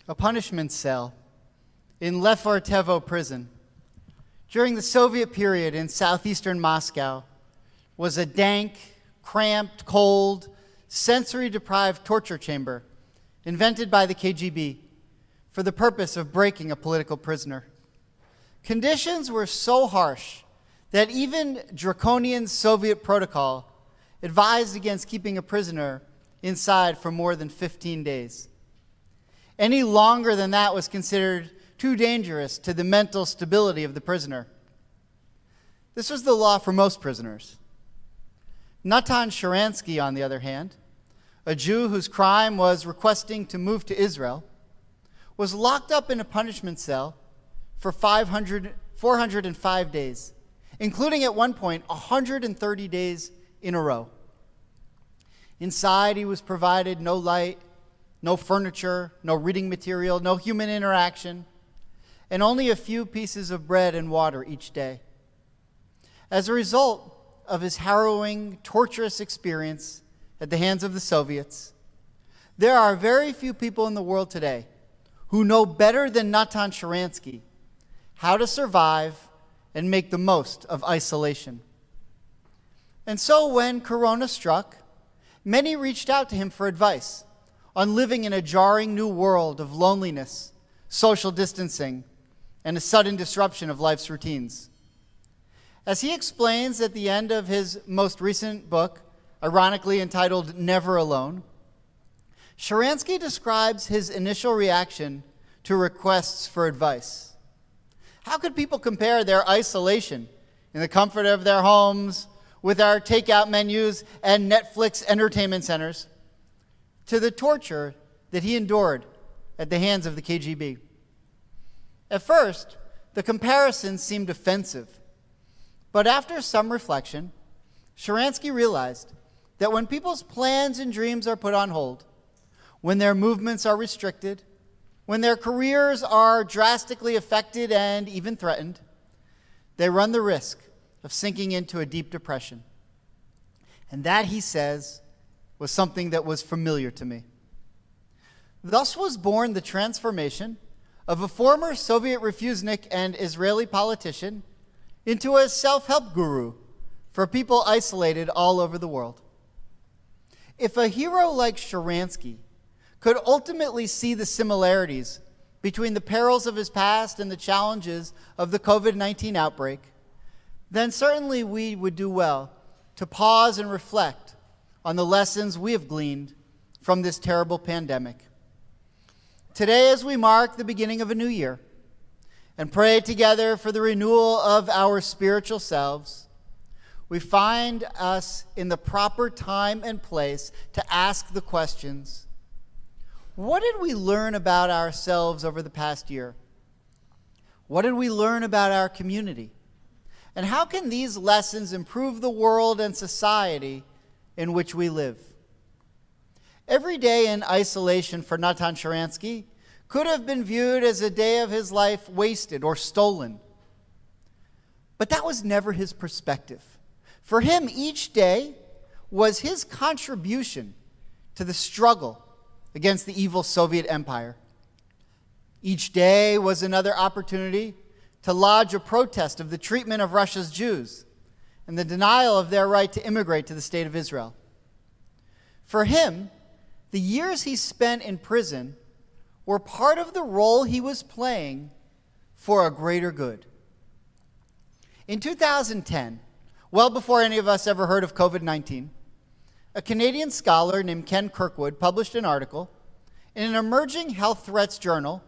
a punishment cell in Lefortovo prison during the Soviet period in southeastern Moscow was a dank, cramped, cold, sensory-deprived torture chamber invented by the KGB for the purpose of breaking a political prisoner. Conditions were so harsh that even draconian Soviet protocol advised against keeping a prisoner inside for more than 15 days. Any longer than that was considered too dangerous to the mental stability of the prisoner. This was the law for most prisoners. Natan Sharansky, on the other hand, a Jew whose crime was requesting to move to Israel, was locked up in a punishment cell for 405 days, including at one point 130 days in a row. Inside, he was provided no light, no furniture, no reading material, no human interaction, and only a few pieces of bread and water each day. As a result of his harrowing, torturous experience at the hands of the Soviets, there are very few people in the world today who know better than Natan Sharansky how to survive and make the most of isolation. And so when Corona struck, many reached out to him for advice on living in a jarring new world of loneliness, social distancing, and a sudden disruption of life's routines. As he explains at the end of his most recent book, ironically entitled Never Alone, Sharansky describes his initial reaction to requests for advice. How could people compare their isolation in the comfort of their homes with our takeout menus and Netflix entertainment centers to the torture that he endured at the hands of the KGB? At first, the comparison seemed offensive, but after some reflection, Sharansky realized that when people's plans and dreams are put on hold, when their movements are restricted, when their careers are drastically affected and even threatened, they run the risk of sinking into a deep depression. And that, he says, was something that was familiar to me. Thus was born the transformation of a former Soviet refusenik and Israeli politician into a self-help guru for people isolated all over the world. If a hero like Sharansky could ultimately see the similarities between the perils of his past and the challenges of the COVID-19 outbreak, then certainly we would do well to pause and reflect on the lessons we have gleaned from this terrible pandemic. Today, as we mark the beginning of a new year and pray together for the renewal of our spiritual selves, we find us in the proper time and place to ask the questions: what did we learn about ourselves over the past year? What did we learn about our community? And how can these lessons improve the world and society in which we live? Every day in isolation for Natan Sharansky could have been viewed as a day of his life wasted or stolen. But that was never his perspective. For him, each day was his contribution to the struggle against the evil Soviet Empire. Each day was another opportunity to lodge a protest of the treatment of Russia's Jews and the denial of their right to immigrate to the state of Israel. For him, the years he spent in prison were part of the role he was playing for a greater good. In 2010, well before any of us ever heard of COVID-19, a Canadian scholar named Ken Kirkwood published an article in an emerging health threats journal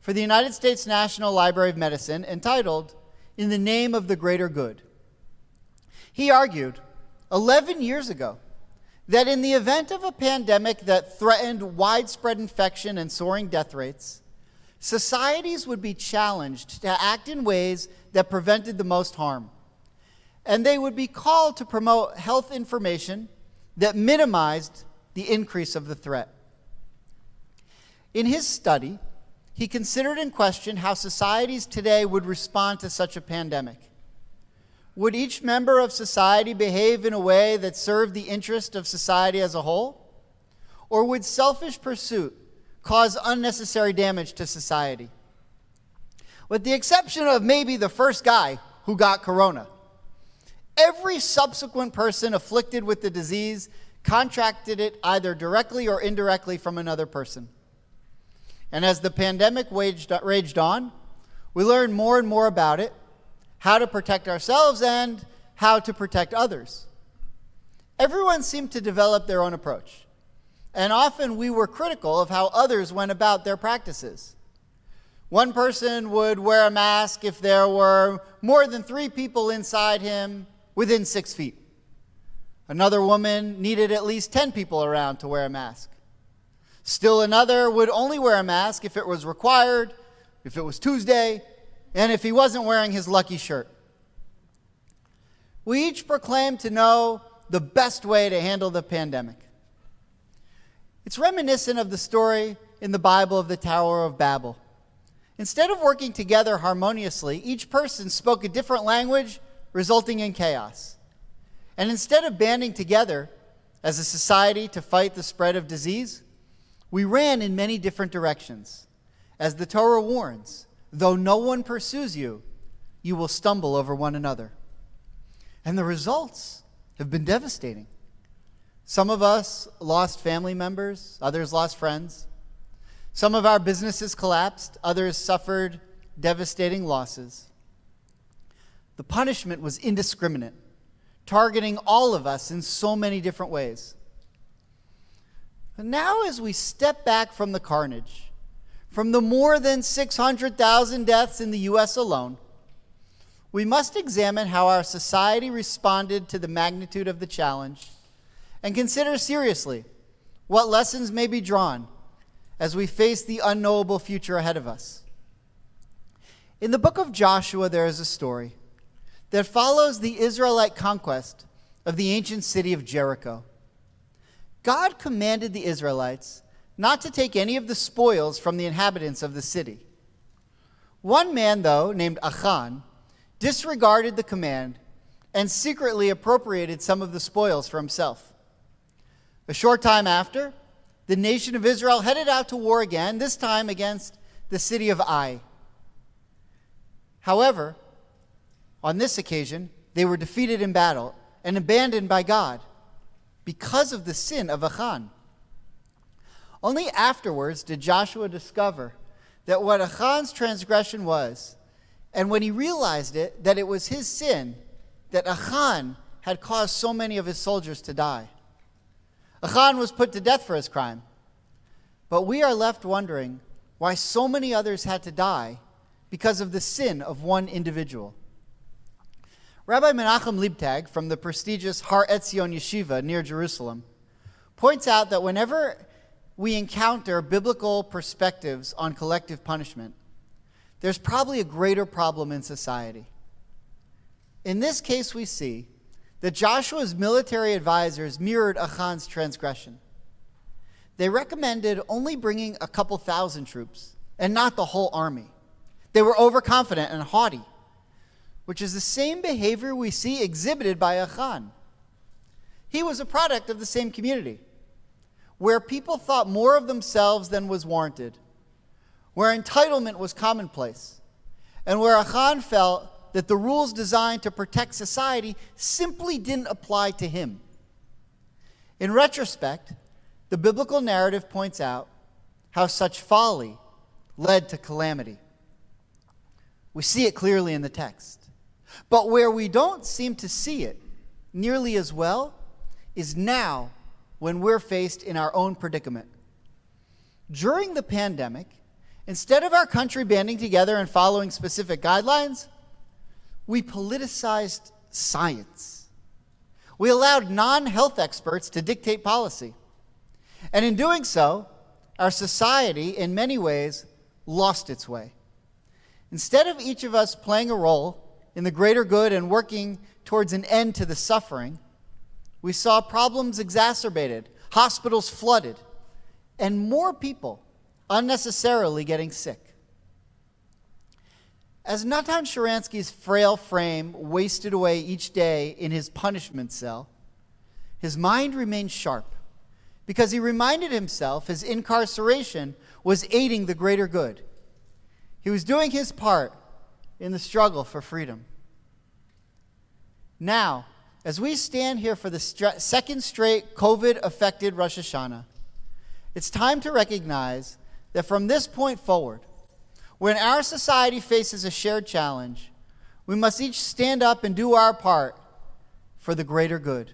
for the United States National Library of Medicine entitled "In the Name of the Greater Good." He argued 11 years ago that in the event of a pandemic that threatened widespread infection and soaring death rates, societies would be challenged to act in ways that prevented the most harm, and they would be called to promote health information that minimized the increase of the threat. In his study, he considered and questioned how societies today would respond to such a pandemic. Would each member of society behave in a way that served the interest of society as a whole? Or would selfish pursuit cause unnecessary damage to society. With the exception of maybe the first guy who got corona, every subsequent person afflicted with the disease contracted it either directly or indirectly from another person. And as the pandemic raged on, we learned more and more about it, how to protect ourselves and how to protect others. Everyone seemed to develop their own approach, and often we were critical of how others went about their practices. One person would wear a mask if there were more than 3 people inside him within 6 feet. Another woman needed at least 10 people around to wear a mask. Still another would only wear a mask if it was required, if it was Tuesday, and if he wasn't wearing his lucky shirt. We each proclaimed to know the best way to handle the pandemic. It's reminiscent of the story in the Bible of the Tower of Babel. Instead of working together harmoniously, each person spoke a different language, resulting in chaos. And instead of banding together as a society to fight the spread of disease, we ran in many different directions. As the Torah warns, though no one pursues you, you will stumble over one another. And the results have been devastating. Some of us lost family members, others lost friends. Some of our businesses collapsed, others suffered devastating losses. The punishment was indiscriminate, targeting all of us in so many different ways. And now as we step back from the carnage, from the more than 600,000 deaths in the U.S. alone, we must examine how our society responded to the magnitude of the challenge and consider seriously what lessons may be drawn as we face the unknowable future ahead of us. In the book of Joshua, there is a story that follows the Israelite conquest of the ancient city of Jericho. God commanded the Israelites not to take any of the spoils from the inhabitants of the city. One man, though, named Achan, disregarded the command and secretly appropriated some of the spoils for himself. A short time after, the nation of Israel headed out to war again, this time against the city of Ai. However, on this occasion, they were defeated in battle and abandoned by God because of the sin of Achan. Only afterwards did Joshua discover that what Achan's transgression was, and when he realized it, that it was his sin that Achan had caused so many of his soldiers to die. Achan was put to death for his crime, but we are left wondering why so many others had to die because of the sin of one individual. Rabbi Menachem Leibtag from the prestigious Har Etzion Yeshiva near Jerusalem points out that whenever we encounter biblical perspectives on collective punishment, there's probably a greater problem in society. In this case, we see that Joshua's military advisors mirrored Achan's transgression. They recommended only bringing a couple thousand troops and not the whole army. They were overconfident and haughty, which is the same behavior we see exhibited by Achan. He was a product of the same community, where people thought more of themselves than was warranted, where entitlement was commonplace, and where Achan felt that the rules designed to protect society simply didn't apply to him. In retrospect, the biblical narrative points out how such folly led to calamity. We see it clearly in the text. But where we don't seem to see it nearly as well is now when we're faced in our own predicament. During the pandemic, instead of our country banding together and following specific guidelines, we politicized science. We allowed non-health experts to dictate policy. And in doing so, our society, in many ways, lost its way. Instead of each of us playing a role in the greater good and working towards an end to the suffering, we saw problems exacerbated, hospitals flooded, and more people unnecessarily getting sick. As Natan Sharansky's frail frame wasted away each day in his punishment cell, his mind remained sharp, because he reminded himself his incarceration was aiding the greater good. He was doing his part in the struggle for freedom. Now, as we stand here for the second straight COVID-affected Rosh HaShanah, it's time to recognize that from this point forward, when our society faces a shared challenge, we must each stand up and do our part for the greater good.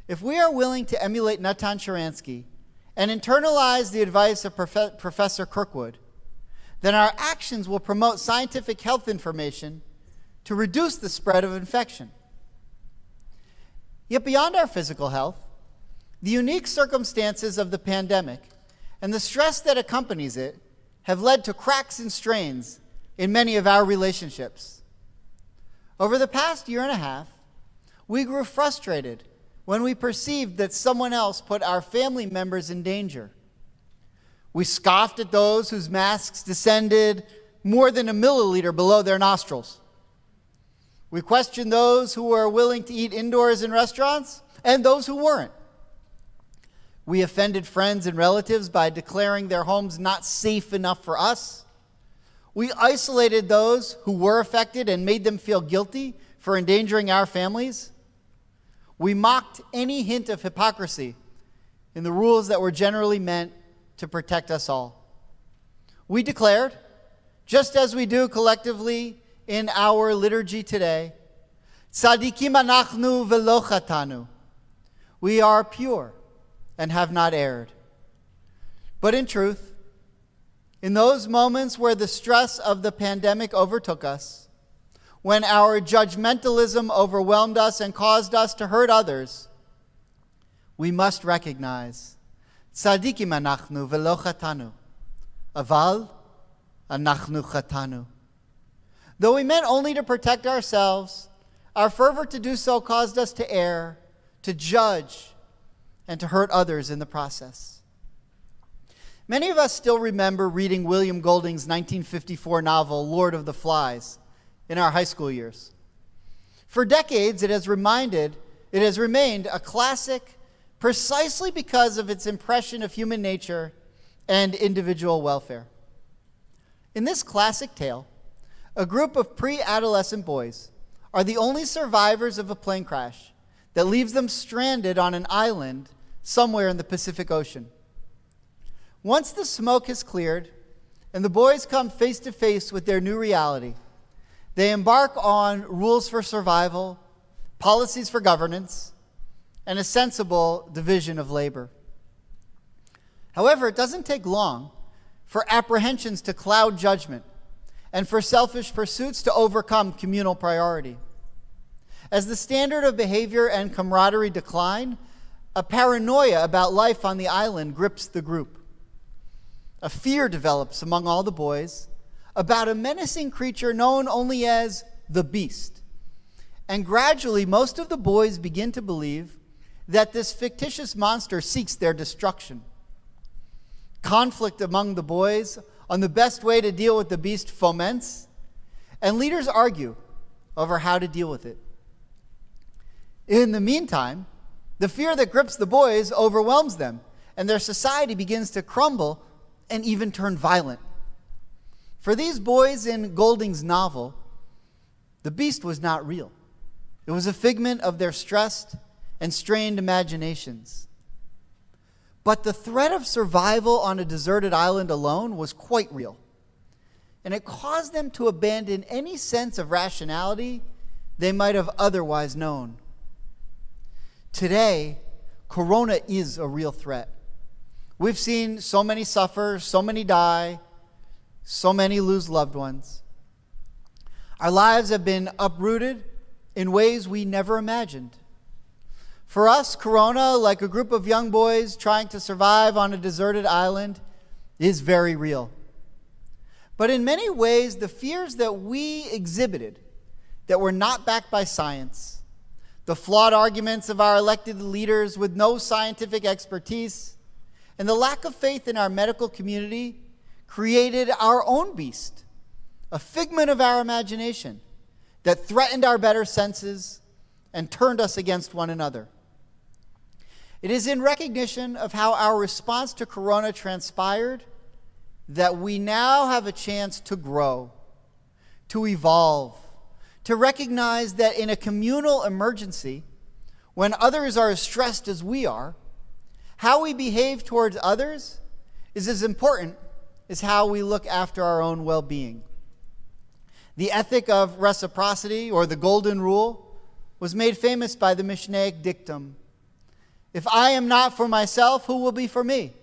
If we are willing to emulate Natan Sharansky and internalize the advice of Professor Kirkwood, then our actions will promote scientific health information to reduce the spread of infection. Yet beyond our physical health, the unique circumstances of the pandemic and the stress that accompanies it have led to cracks and strains in many of our relationships. Over the past year and a half, we grew frustrated when we perceived that someone else put our family members in danger. We scoffed at those whose masks descended more than a milliliter below their nostrils. We questioned those who were willing to eat indoors in restaurants and those who weren't. We offended friends and relatives by declaring their homes not safe enough for us. We isolated those who were affected and made them feel guilty for endangering our families. We mocked any hint of hypocrisy in the rules that were generally meant to protect us all. We declared, just as we do collectively in our liturgy today, Tzadikim anachnu velo chatanu. We are pure and have not erred. But in truth, in those moments where the stress of the pandemic overtook us, when our judgmentalism overwhelmed us and caused us to hurt others, we must recognize, Tzadikim anachnu velo chatanu, aval anachnu chatanu. Though we meant only to protect ourselves, our fervor to do so caused us to err, to judge, and to hurt others in the process. Many of us still remember reading William Golding's 1954 novel, Lord of the Flies, in our high school years. For decades, it has remained a classic precisely because of its impression of human nature and individual welfare. In this classic tale, a group of pre-adolescent boys are the only survivors of a plane crash that leaves them stranded on an island somewhere in the Pacific Ocean. Once the smoke has cleared and the boys come face to face with their new reality, they embark on rules for survival, policies for governance, and a sensible division of labor. However, it doesn't take long for apprehensions to cloud judgment and for selfish pursuits to overcome communal priority. As the standard of behavior and camaraderie decline, a paranoia about life on the island grips the group. A fear develops among all the boys about a menacing creature known only as the Beast. And gradually, most of the boys begin to believe that this fictitious monster seeks their destruction. Conflict among the boys on the best way to deal with the beast foments, and leaders argue over how to deal with it. In the meantime, the fear that grips the boys overwhelms them, and their society begins to crumble and even turn violent. For these boys in Golding's novel, the beast was not real. It was a figment of their stressed and strained imaginations. But the threat of survival on a deserted island alone was quite real, and it caused them to abandon any sense of rationality they might have otherwise known. Today, Corona is a real threat. We've seen so many suffer, so many die, so many lose loved ones. Our lives have been uprooted in ways we never imagined. For us, Corona, like a group of young boys trying to survive on a deserted island, is very real. But in many ways, the fears that we exhibited that were not backed by science, the flawed arguments of our elected leaders with no scientific expertise, and the lack of faith in our medical community created our own beast, a figment of our imagination that threatened our better senses and turned us against one another. It is in recognition of how our response to Corona transpired that we now have a chance to grow, to evolve, to recognize that in a communal emergency, when others are as stressed as we are, how we behave towards others is as important as how we look after our own well-being. The ethic of reciprocity, or the golden rule, was made famous by the Mishnaic dictum, "If I am not for myself, who will be for me?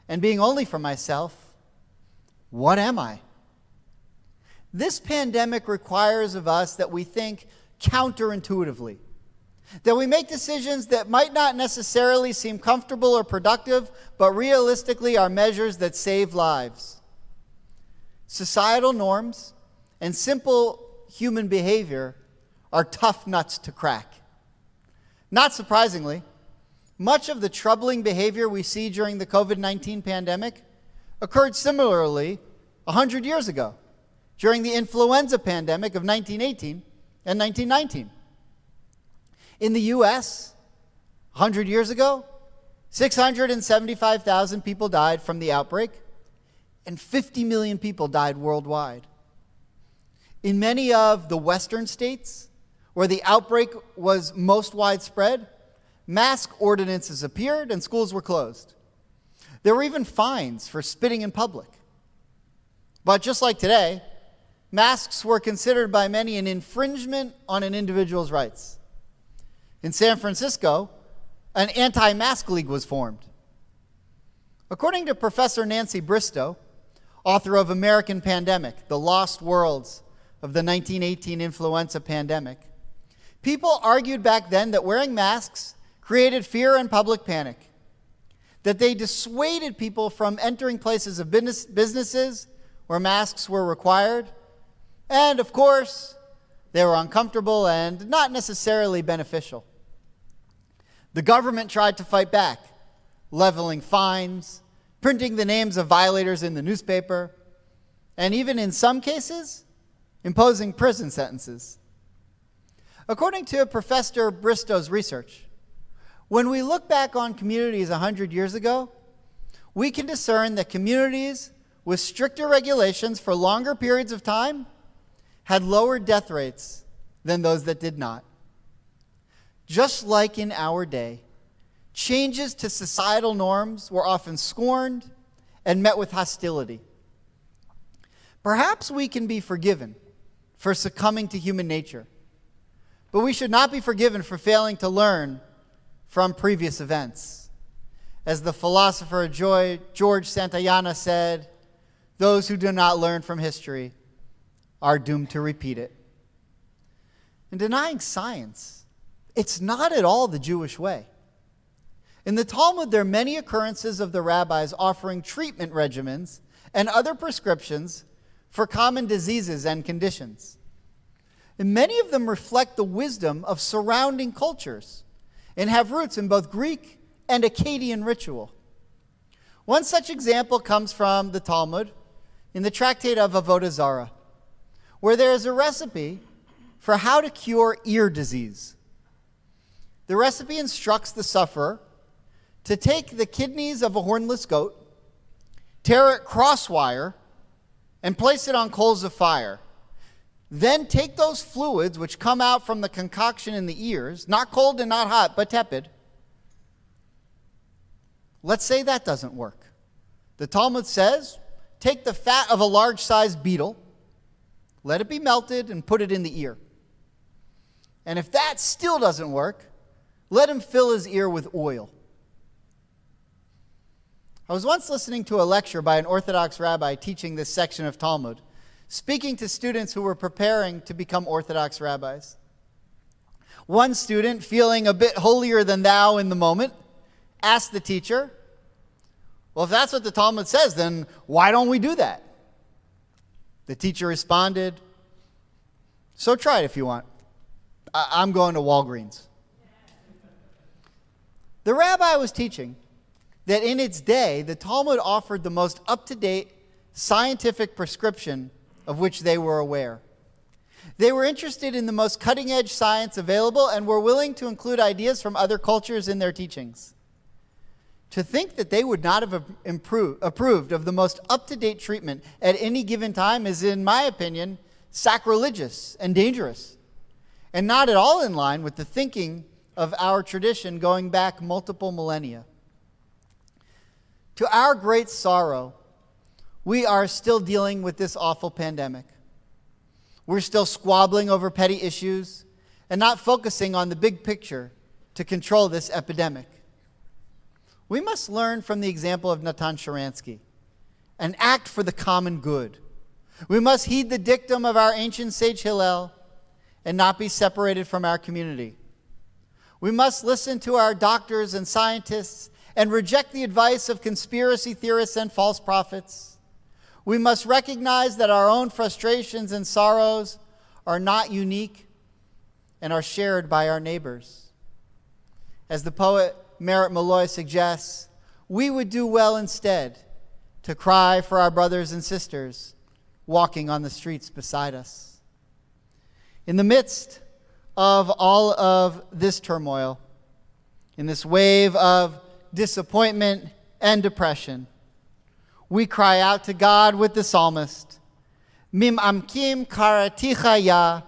And being only for myself, what am I?" This pandemic requires of us that we think counterintuitively, that we make decisions that might not necessarily seem comfortable or productive, but realistically are measures that save lives. Societal norms and simple human behavior are tough nuts to crack. Not surprisingly, much of the troubling behavior we see during the COVID-19 pandemic occurred similarly 100 years ago, during the influenza pandemic of 1918 and 1919. In the U.S., 100 years ago, 675,000 people died from the outbreak, and 50 million people died worldwide. In many of the Western states, where the outbreak was most widespread, mask ordinances appeared and schools were closed. There were even fines for spitting in public. But just like today, masks were considered by many an infringement on an individual's rights. In San Francisco, an anti-mask league was formed. According to Professor Nancy Bristow, author of American Pandemic, The Lost Worlds of the 1918 Influenza Pandemic, people argued back then that wearing masks created fear and public panic, that they dissuaded people from entering places of businesses where masks were required, and of course, they were uncomfortable and not necessarily beneficial. The government tried to fight back, leveling fines, printing the names of violators in the newspaper, and even in some cases, imposing prison sentences. According to Professor Bristow's research, when we look back on communities 100 years ago, we can discern that communities with stricter regulations for longer periods of time had lower death rates than those that did not. Just like in our day, changes to societal norms were often scorned and met with hostility. Perhaps we can be forgiven for succumbing to human nature, but we should not be forgiven for failing to learn from previous events. As the philosopher George Santayana said, "Those who do not learn from history are doomed to repeat it." In denying science, it's not at all the Jewish way. In the Talmud, there are many occurrences of the rabbis offering treatment regimens and other prescriptions for common diseases and conditions. And many of them reflect the wisdom of surrounding cultures and have roots in both Greek and Akkadian ritual. One such example comes from the Talmud in the tractate of Avodah Zarah, where there is a recipe for how to cure ear disease. The recipe instructs the sufferer to take the kidneys of a hornless goat, tear it crosswire, and place it on coals of fire. Then take those fluids which come out from the concoction in the ears, not cold and not hot, but tepid. Let's say that doesn't work. The Talmud says, take the fat of a large-sized beetle, let it be melted, and put it in the ear. And if that still doesn't work, let him fill his ear with oil. I was once listening to a lecture by an Orthodox rabbi teaching this section of Talmud, speaking to students who were preparing to become Orthodox rabbis. One student, feeling a bit holier than thou in the moment, asked the teacher, "Well, if that's what the Talmud says, then why don't we do that?" The teacher responded, "So try it if you want. I'm going to Walgreens." The rabbi was teaching that in its day, the Talmud offered the most up-to-date scientific prescription of which they were aware. They were interested in the most cutting-edge science available and were willing to include ideas from other cultures in their teachings. To think that they would not have approved of the most up-to-date treatment at any given time is, in my opinion, sacrilegious and dangerous, and not at all in line with the thinking of our tradition going back multiple millennia. To our great sorrow, we are still dealing with this awful pandemic. We're still squabbling over petty issues and not focusing on the big picture to control this epidemic. We must learn from the example of Natan Sharansky and act for the common good. We must heed the dictum of our ancient sage Hillel and not be separated from our community. We must listen to our doctors and scientists and reject the advice of conspiracy theorists and false prophets. We must recognize that our own frustrations and sorrows are not unique and are shared by our neighbors. As the poet Merit Malloy suggests, we would do well instead to cry for our brothers and sisters walking on the streets beside us. In the midst of all of this turmoil, in this wave of disappointment and depression, we cry out to God with the psalmist, Mim amkim karaticha ya,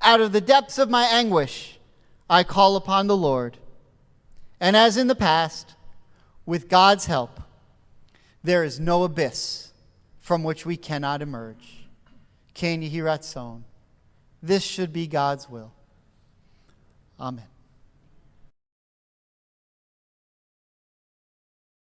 out of the depths of my anguish, I call upon the Lord. And as in the past, with God's help, there is no abyss from which we cannot emerge. Ken Yehi Ratzon. This should be God's will. Amen.